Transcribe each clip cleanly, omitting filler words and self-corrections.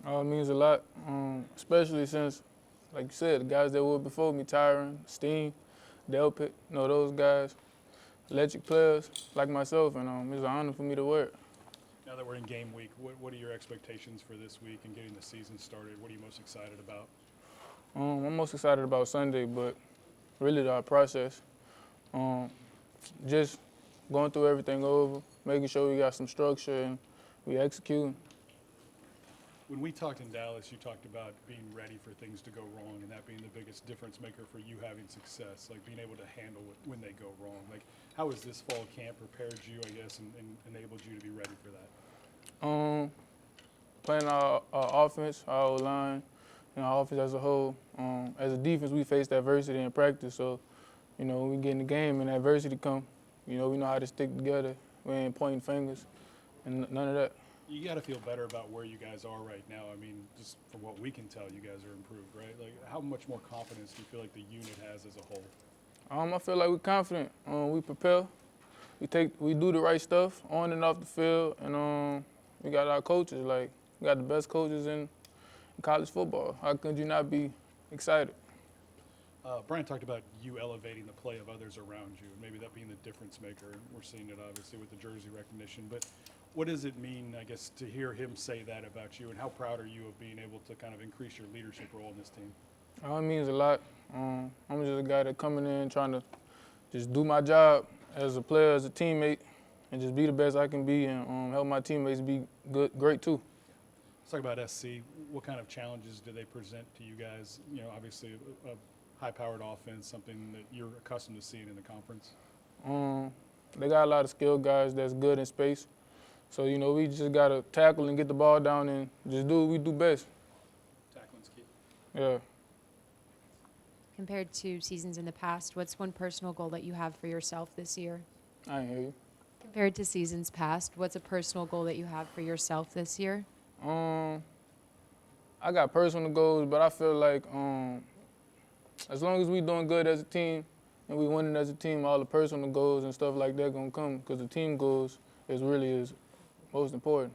It means a lot, especially since, like you said, the guys that were before me, Tyron, Steen, Delpit, those guys, electric players like myself, and it's an honor for me to wear it. Now that we're in game week, what are your expectations for this week and getting the season started? What are you most excited about? I'm most excited about Sunday, but really our process. Just going through everything over, making sure we got some structure and we execute. When we talked in Dallas, you talked about being ready for things to go wrong and that being the biggest difference maker for you having success, like being able to handle it when they go wrong. Like, how has this fall camp prepared you, I guess, and enabled you to be ready for that? Playing our offense, our O-line, and our offense as a whole. As a defense, we faced adversity in practice, so, when we get in the game and adversity come, we know how to stick together. We ain't pointing fingers and none of that. You got to feel better about where you guys are right now. I mean, just from what we can tell, you guys are improved, right? Like, how much more confidence do you feel like the unit has as a whole? I feel like we're confident. We prepare. We do the right stuff on and off the field, and we got our coaches. Like, we got the best coaches in college football. How could you not be excited? Brian talked about you elevating the play of others around you, and maybe that being the difference maker. And we're seeing it obviously with the jersey recognition. But what does it mean, I guess, to hear him say that about you, and how proud are you of being able to kind of increase your leadership role in this team? It means a lot. I'm just a guy that coming in trying to just do my job as a player, as a teammate, and just be the best I can be and help my teammates be great too. Let's talk about SC. What kind of challenges do they present to you guys? Obviously a high-powered offense, something that you're accustomed to seeing in the conference. They got a lot of skilled guys that's good in space. So, we just got to tackle and get the ball down and just do what we do best. Tackling's key. Yeah. Compared to seasons in the past, what's one personal goal that you have for yourself this year? I ain't hear you. Compared to seasons past, what's a personal goal that you have for yourself this year? I got personal goals, but I feel like as long as we doing good as a team and we winning as a team, all the personal goals and stuff like that gonna come because the team goals is most important.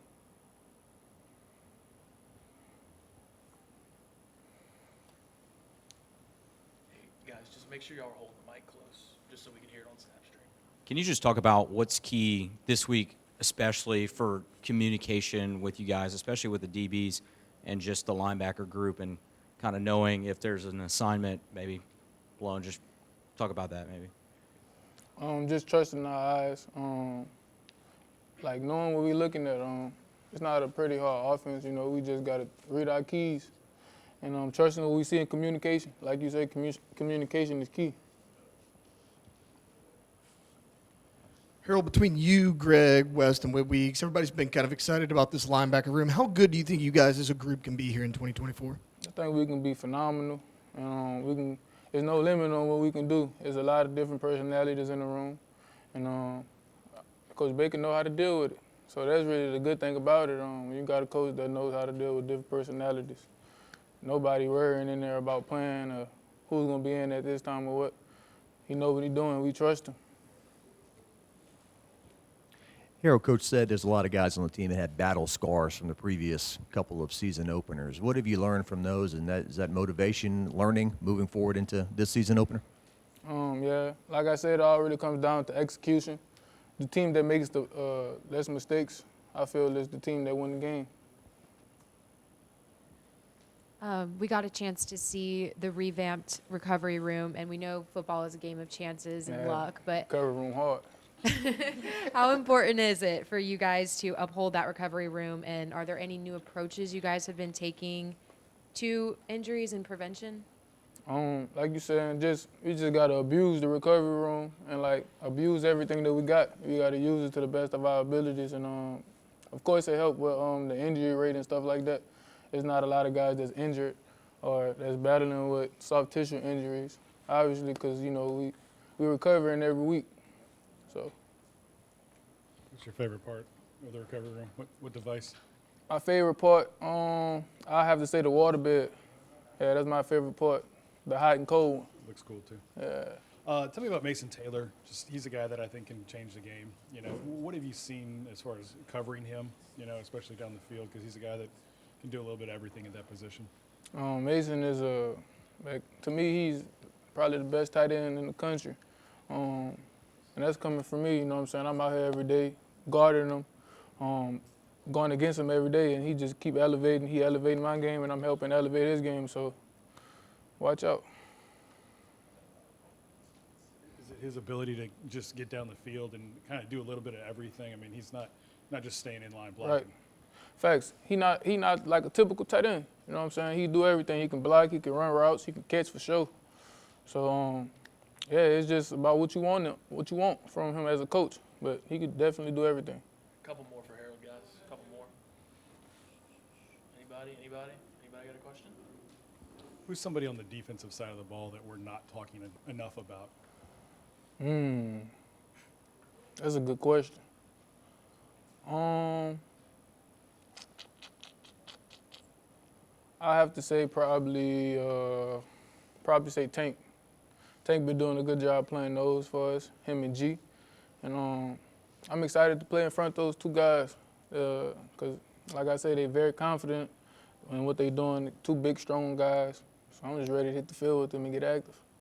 Hey, guys, just make sure y'all are holding the mic close, just so we can hear it on Snapstream. Can you just talk about what's key this week, especially for communication with you guys, especially with the DBs and just the linebacker group, and kind of knowing if there's an assignment maybe blown? Just talk about that maybe. Just trusting our eyes, like knowing what we're looking at. It's not a pretty hard offense, we just got to read our keys and trusting what we see in communication. Like you said, communication is key. Harold, between you, Greg, West, and Whit Weeks, everybody's been kind of excited about this linebacker room. How good do you think you guys as a group can be here in 2024? I think we can be phenomenal. There's no limit on what we can do. There's a lot of different personalities in the room, and Coach Baker know how to deal with it. So that's really the good thing about it. You got a coach that knows how to deal with different personalities. Nobody worrying in there about playing or who's gonna be in at this time or what. He know what he's doing. We trust him. Harold, Coach said there's a lot of guys on the team that had battle scars from the previous couple of season openers. What have you learned from those, and is that motivation, learning, moving forward into this season opener? Yeah, like I said, it all really comes down to execution. The team that makes the less mistakes, I feel, is the team that win the game. We got a chance to see the revamped recovery room, and we know football is a game of chances and luck, but Recovery room hard. how important is it for you guys to uphold that recovery room, and are there any new approaches you guys have been taking to injuries and prevention? Like you said, we just gotta abuse the recovery room and abuse everything that we got. We gotta use it to the best of our abilities, and of course it helped with the injury rate and stuff like that. There's not a lot of guys that's injured or that's battling with soft tissue injuries, obviously, because we recovering every week. So. What's your favorite part of the recovery room? What device? My favorite part, I have to say the water bed. Yeah, that's my favorite part. The hot and cold one. Looks cool too. Yeah. Tell me about Mason Taylor. He's a guy that I think can change the game. What have you seen as far as covering him? Especially down the field, because he's a guy that can do a little bit of everything at that position? Mason is to me, he's probably the best tight end in the country. And that's coming from me, you know what I'm saying? I'm out here every day guarding him, going against him every day, and he just keep elevating. He elevating my game, and I'm helping elevate his game, so watch out. Is it his ability to just get down the field and kind of do a little bit of everything? I mean, he's not just staying in line blocking. Right. Facts. He not like a typical tight end. You know what I'm saying? He do everything. He can block. He can run routes. He can catch for sure. So yeah, it's just about what you want from him as a coach. But he could definitely do everything. A couple more for Harold, guys. A couple more. Anybody? Anybody got a question? Who's somebody on the defensive side of the ball that we're not talking enough about? That's a good question. I have to say probably say Tank. Tank been doing a good job playing those for us, him and G. And I'm excited to play in front of those two guys because, like I say, they're very confident in what they're doing. Two big, strong guys. So I'm just ready to hit the field with them and get active.